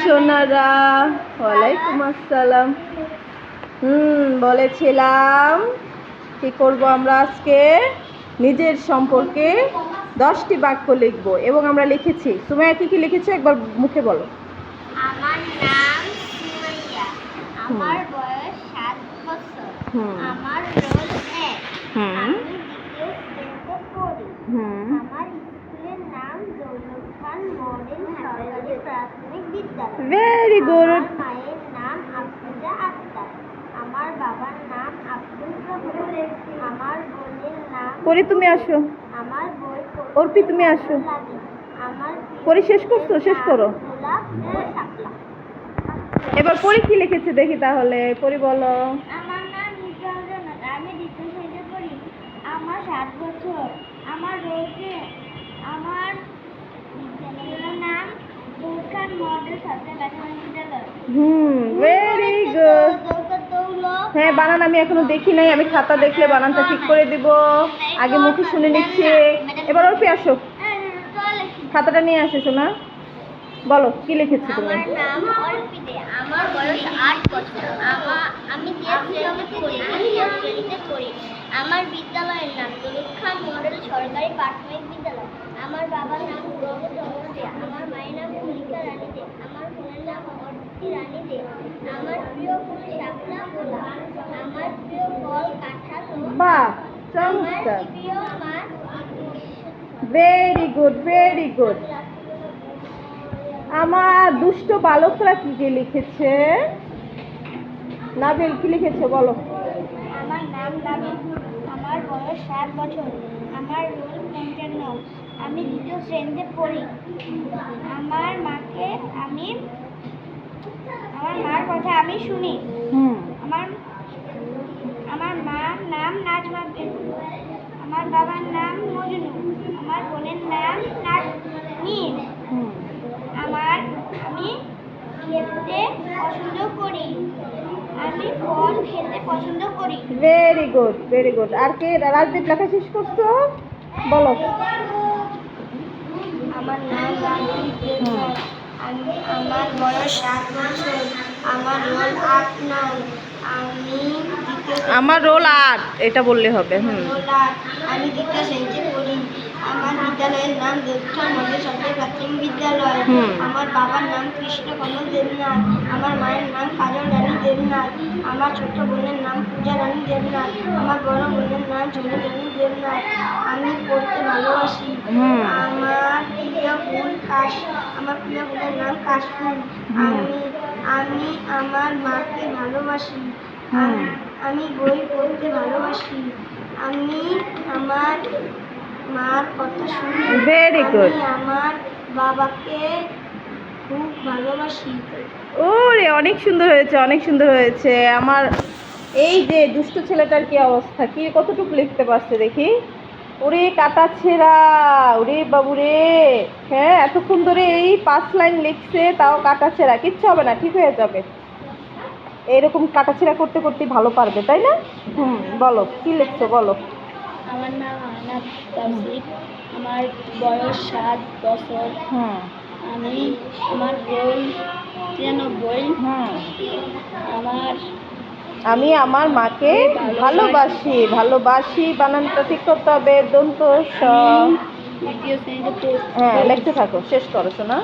সোনারা, ওয়ালাইকুম আসসালাম। বলেছিলাম কি করব আমরা আজকে নিজের সম্পর্কে 10টি বাক্য লিখব এবং আমরা লিখেছি। সুমাইয়া কি কি লিখেছো একবার মুখে বলো। আমার নাম সুমাইয়া, আমার বয়স 7 বছর, আমার রোল 1, আমি দ্বিতীয় শ্রেণীতে পড়ি, আমার স্কুলের নাম দৌলত খান মডেল সরকারি প্রাথমিক বিদ্যালয়। Very good. আমার মায়ের নাম আফরোজা আক্তার, আমার বাবার নাম আব্দুল গফুর, আমার বোনের নাম পরি তুমি আসো, আমার বই অর্পি তুমি আসো। আমার পরি শেষ করছো? শেষ করো। এবার পরি কি লিখেছে দেখি তাহলে। পরি বলো। আমার নাম নিজাম জান্নাত, আমি দ্বিতীয় শ্রেণীতে পড়ি, আমার 7 বছর, আমার রয়েছে, আমার বিদ্যালয়ের নাম দৌলখান মডেল সরকারি প্রাথমিক বিদ্যালয়। Very good. হ্যাঁ, বানান আমি এখনো দেখি নাই, আমি খাতা দেখলে বানানটা ঠিক করে দিব। আগে মুখে শুনে নিচ্ছি। এবার অর্পি আসো, খাতাটা নিয়ে আসো সোনা। বলো কি লিখেছো তুমি। আমার নাম অর্পিতা, আমার বয়স 8 বছর, আমি দ্বিতীয় শ্রেণীতে পড়ি, আমার বিদ্যালয়ের নাম দৌলত খান মডেল সরকারি প্রাথমিক বিদ্যালয়, আমার বাবার নাম আমার মায়ের নাম মল্লিকা রানী দে, আমার বোনের নাম অর্পিতা রানী দে, আমার প্রিয় ফুল শাপলা গোলাপ, আমার প্রিয় ফল কাঁঠাল, বাহ, আমার চমৎকার। প্রিয় মাছ। Very good, very good. আমার দুষ্ট বালকরা কি কি লিখেছে। নাবিল কি লিখেছে বলো। আমার নাম নাবিল, আমার বয়স 7 বছর, আমার রোল 55, আমি দ্বিতীয় শ্রেণীতে পড়ি, আমার মার কথা আমি শুনি, আমার মার নাম নাজমা বেগম, আমার বাবার নাম মজনু, আমার বোনের নাম নাজনীন, আমি খেতে পছন্দ করি, আমি ফল খেতে পছন্দ করি। Very good, very good. আর কে রাজদীপ লেখা শেষ করছো বলো। আমার নাম রাজদীপ দেবনাথ, আমার বয়স 7 বছর, আমার রোল 8 নং, আমার রোল 8 এটা বললে হবে। আমি দ্বিতীয় শ্রেণীতে পড়ি, আমার বিদ্যালয়ের নাম দৌলখান মডেল সরকারি প্রাথমিক বিদ্যালয়, আমার বাবার নাম কৃষ্ণ কমল দেবনাথ, আমার মায়ের নাম কাজল রানী দেবনাথ, আমার ছোট বোনের নাম পূজা রানী দেবনাথ, আমার বড় বোনের নাম ঝুমু রানী দেবনাথ, আমি পড়তে ভালোবাসি, আমার প্রিয় ফুলের নাম কাশফুল, আমি আমার মাকে ভালোবাসি, আমি বই পড়তে ভালোবাসি, আমি আমার মার কথা শুনি, ভেরি গুড। আমি আমার বাবাকে খুব ভালোবাসি। ওরে অনেক সুন্দর হয়েছে, অনেক সুন্দর হয়েছে। আমার এই যে দুষ্ট ছেলেটার কি অবস্থা, কি কতটুকু লিখতে পারছে দেখি। ওরে কাটা ছেঁড়া, ওরে বাবু রে। হ্যাঁ, এতক্ষণ ধরে এই 5 লাইন লিখছে, তাও কাটা ছেঁড়া। কিচ্ছু হবে না, ঠিক হয়ে যাবে। এরকম কাটা ছেঁড়া করতে করতে ভালো পারবে, তাই না? বলো কি লিখছো বলো। আমার নাম আনাত তাসিফ, আমার বয়স 7 বছর, আমার রোল 93, আমি আমার মাকে ভালোবাসি। ভালোবাসি বানানটা ঠিক করতে হবে। দন্ত স। দ্বিতীয় শ্রেণীতে হ্যাঁ, লিখতে থাকো, শেষ করো শোনা।